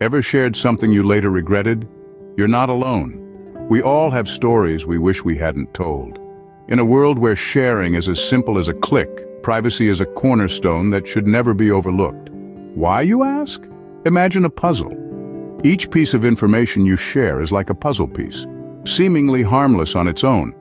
Ever shared something you later regretted? You're not alone. We all have stories we wish we hadn't told. In a world where sharing is as simple as a click, privacy is a cornerstone that should never be overlooked. Why, you ask? Imagine a puzzle. Each piece of information you share is like a puzzle piece, seemingly harmless on its own.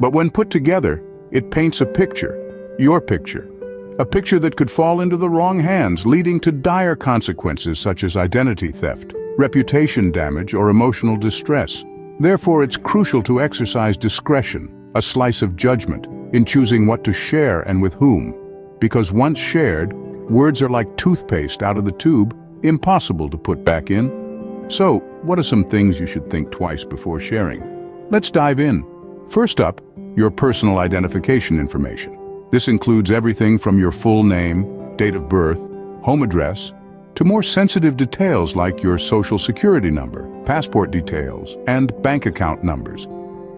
But when put together, it paints a picture, your picture. A picture that could fall into the wrong hands, leading to dire consequences such as identity theft, reputation damage, or emotional distress. Therefore, it's crucial to exercise discretion, a slice of judgment, in choosing what to share and with whom. Because once shared, words are like toothpaste out of the tube, impossible to put back in. So, what are some things you should think twice before sharing? Let's dive in. First up, your personal identification information. This includes everything from your full name, date of birth, home address, to more sensitive details like your social security number, passport details, and bank account numbers.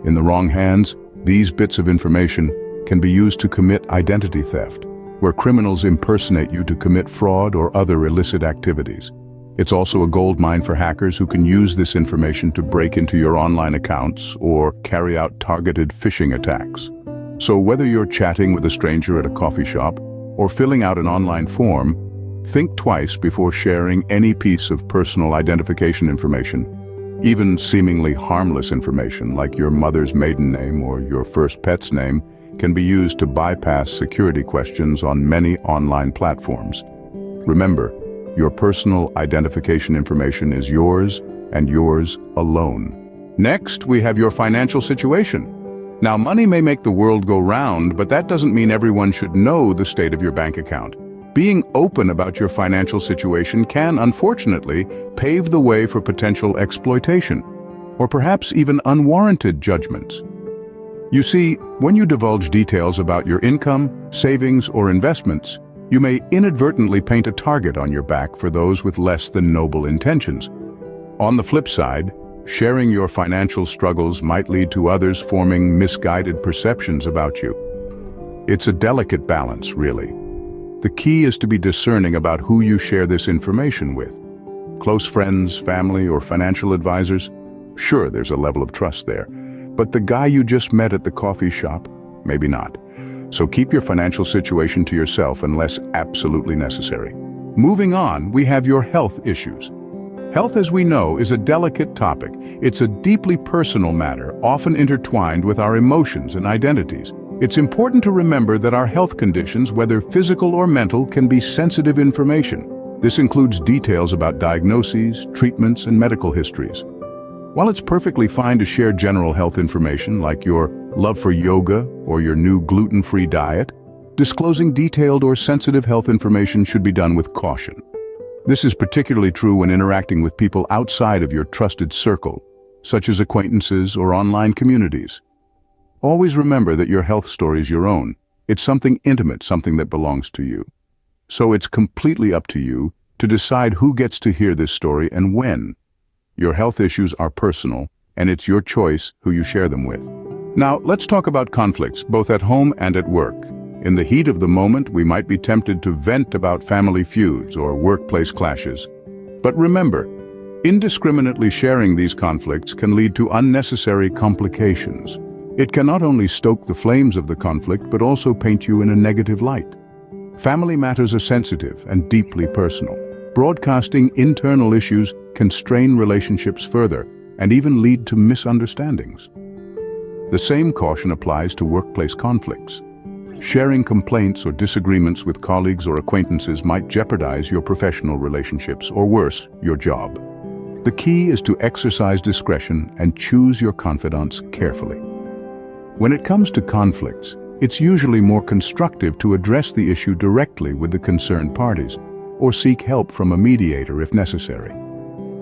In the wrong hands, these bits of information can be used to commit identity theft, where criminals impersonate you to commit fraud or other illicit activities. It's also a goldmine for hackers who can use this information to break into your online accounts or carry out targeted phishing attacks. So whether you're chatting with a stranger at a coffee shop or filling out an online form, think twice before sharing any piece of personal identification information. Even seemingly harmless information like your mother's maiden name or your first pet's name can be used to bypass security questions on many online platforms. Remember, your personal identification information is yours and yours alone. Next, we have your financial situation. Now, money may make the world go round, but that doesn't mean everyone should know the state of your bank account. Being open about your financial situation can, unfortunately, pave the way for potential exploitation, or perhaps even unwarranted judgments. You see, when you divulge details about your income, savings, or investments, you may inadvertently paint a target on your back for those with less than noble intentions. On the flip side, sharing your financial struggles might lead to others forming misguided perceptions about you. It's a delicate balance, really. The key is to be discerning about who you share this information with. Close friends, family, or financial advisors? Sure, there's a level of trust there. But the guy you just met at the coffee shop? Maybe not. So keep your financial situation to yourself unless absolutely necessary. Moving on, we have your health issues. Health, as we know, is a delicate topic. It's a deeply personal matter, often intertwined with our emotions and identities. It's important to remember that our health conditions, whether physical or mental, can be sensitive information. This includes details about diagnoses, treatments, and medical histories. While it's perfectly fine to share general health information like your love for yoga or your new gluten-free diet, disclosing detailed or sensitive health information should be done with caution. This is particularly true when interacting with people outside of your trusted circle, such as acquaintances or online communities. Always remember that your health story is your own. It's something intimate, something that belongs to you. So it's completely up to you to decide who gets to hear this story and when. Your health issues are personal, and it's your choice who you share them with. Now, let's talk about conflicts, both at home and at work. In the heat of the moment, we might be tempted to vent about family feuds or workplace clashes. But remember, indiscriminately sharing these conflicts can lead to unnecessary complications. It can not only stoke the flames of the conflict, but also paint you in a negative light. Family matters are sensitive and deeply personal. Broadcasting internal issues can strain relationships further and even lead to misunderstandings. The same caution applies to workplace conflicts. Sharing complaints or disagreements with colleagues or acquaintances might jeopardize your professional relationships, or worse, your job. The key is to exercise discretion and choose your confidants carefully. When it comes to conflicts, it's usually more constructive to address the issue directly with the concerned parties, or seek help from a mediator if necessary.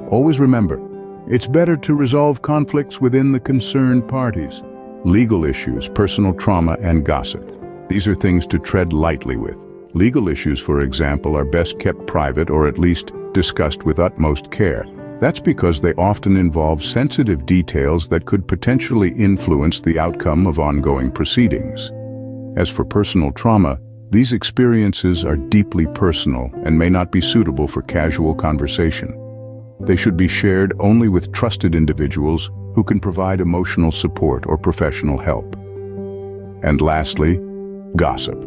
Always remember, it's better to resolve conflicts within the concerned parties. Legal issues, personal trauma, and gossip. These are things to tread lightly with. Legal issues, for example, are best kept private or at least discussed with utmost care. That's because they often involve sensitive details that could potentially influence the outcome of ongoing proceedings. As for personal trauma, these experiences are deeply personal and may not be suitable for casual conversation. they should be shared only with trusted individuals who can provide emotional support or professional help. And lastly, gossip.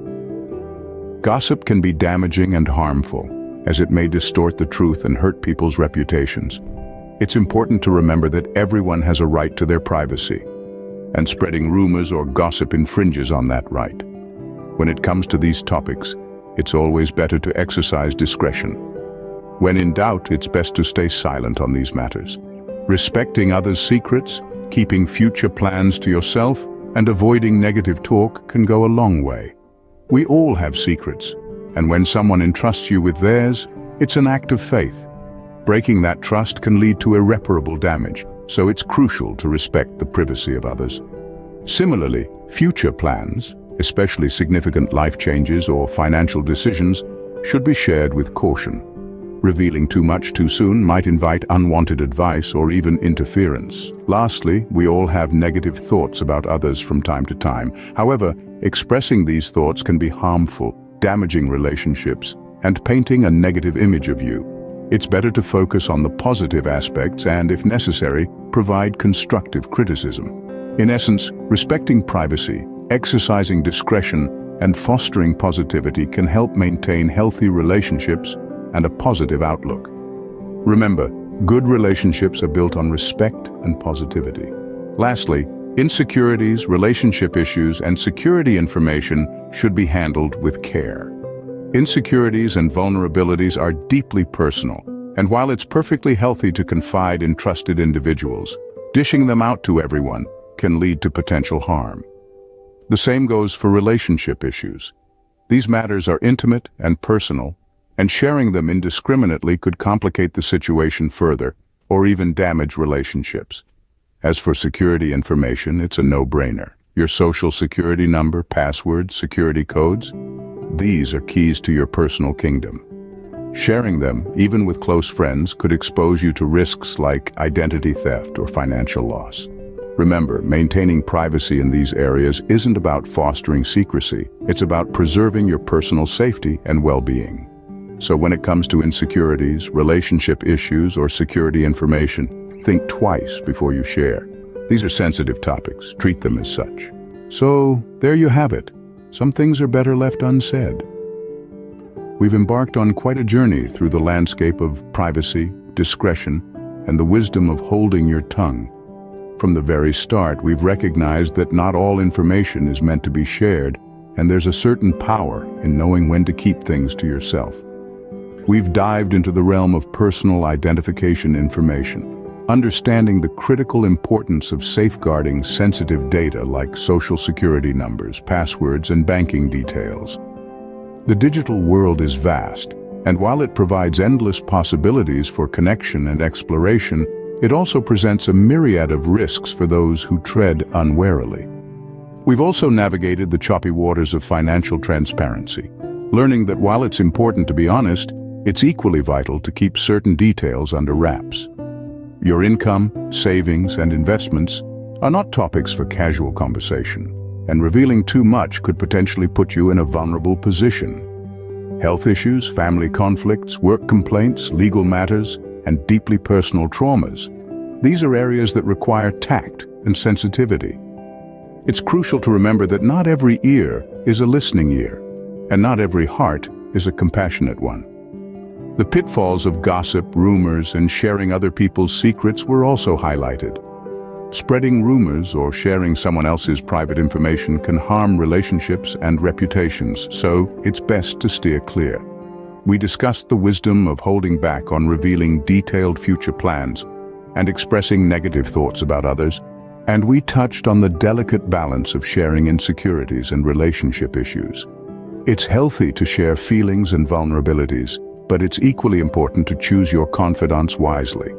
Gossip can be damaging and harmful, as it may distort the truth and hurt people's reputations. It's important to remember that everyone has a right to their privacy, and spreading rumors or gossip infringes on that right. When it comes to these topics, it's always better to exercise discretion. When in doubt, it's best to stay silent on these matters. Respecting others' secrets, keeping future plans to yourself, and avoiding negative talk can go a long way. We all have secrets, and when someone entrusts you with theirs, it's an act of faith. Breaking that trust can lead to irreparable damage, so it's crucial to respect the privacy of others. Similarly, future plans, especially significant life changes or financial decisions, should be shared with caution. Revealing too much too soon might invite unwanted advice or even interference. Lastly, we all have negative thoughts about others from time to time. However, expressing these thoughts can be harmful, damaging relationships, and painting a negative image of you. It's better to focus on the positive aspects and, if necessary, provide constructive criticism. In essence, respecting privacy, exercising discretion, and fostering positivity can help maintain healthy relationships and a positive outlook. Remember, good relationships are built on respect and positivity. Lastly, insecurities, relationship issues, and security information should be handled with care. Insecurities and vulnerabilities are deeply personal, and while it's perfectly healthy to confide in trusted individuals, dishing them out to everyone can lead to potential harm. The same goes for relationship issues. These matters are intimate and personal, and sharing them indiscriminately could complicate the situation further or even damage relationships. As for security information, it's a no-brainer. Your social security number, password, security codes, these are keys to your personal kingdom. Sharing them, even with close friends, could expose you to risks like identity theft or financial loss. Remember, maintaining privacy in these areas isn't about fostering secrecy. It's about preserving your personal safety and well-being. So when it comes to insecurities, relationship issues, or security information, think twice before you share. These are sensitive topics. Treat them as such. So, there you have it. Some things are better left unsaid. We've embarked on quite a journey through the landscape of privacy, discretion, and the wisdom of holding your tongue. From the very start, we've recognized that not all information is meant to be shared, and there's a certain power in knowing when to keep things to yourself. We've dived into the realm of personal identification information, understanding the critical importance of safeguarding sensitive data like social security numbers, passwords, and banking details. The digital world is vast, and while it provides endless possibilities for connection and exploration, it also presents a myriad of risks for those who tread unwarily. We've also navigated the choppy waters of financial transparency, learning that while it's important to be honest, it's equally vital to keep certain details under wraps. Your income, savings, and investments are not topics for casual conversation, and revealing too much could potentially put you in a vulnerable position. Health issues, family conflicts, work complaints, legal matters, and deeply personal traumas. These are areas that require tact and sensitivity. It's crucial to remember that not every ear is a listening ear, and not every heart is a compassionate one. The pitfalls of gossip, rumors, and sharing other people's secrets were also highlighted. Spreading rumors or sharing someone else's private information can harm relationships and reputations, so it's best to steer clear. We discussed the wisdom of holding back on revealing detailed future plans and expressing negative thoughts about others, and we touched on the delicate balance of sharing insecurities and relationship issues. It's healthy to share feelings and vulnerabilities, but it's equally important to choose your confidants wisely.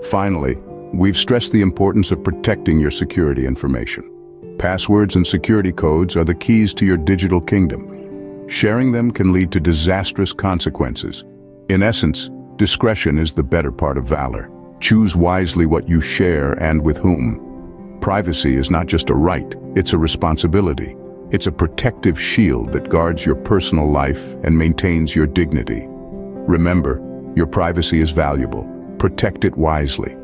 Finally, we've stressed the importance of protecting your security information. Passwords and security codes are the keys to your digital kingdom. Sharing them can lead to disastrous consequences. In essence, discretion is the better part of valor. Choose wisely what you share and with whom. Privacy is not just a right, it's a responsibility. It's a protective shield that guards your personal life and maintains your dignity. Remember, your privacy is valuable. protect it wisely.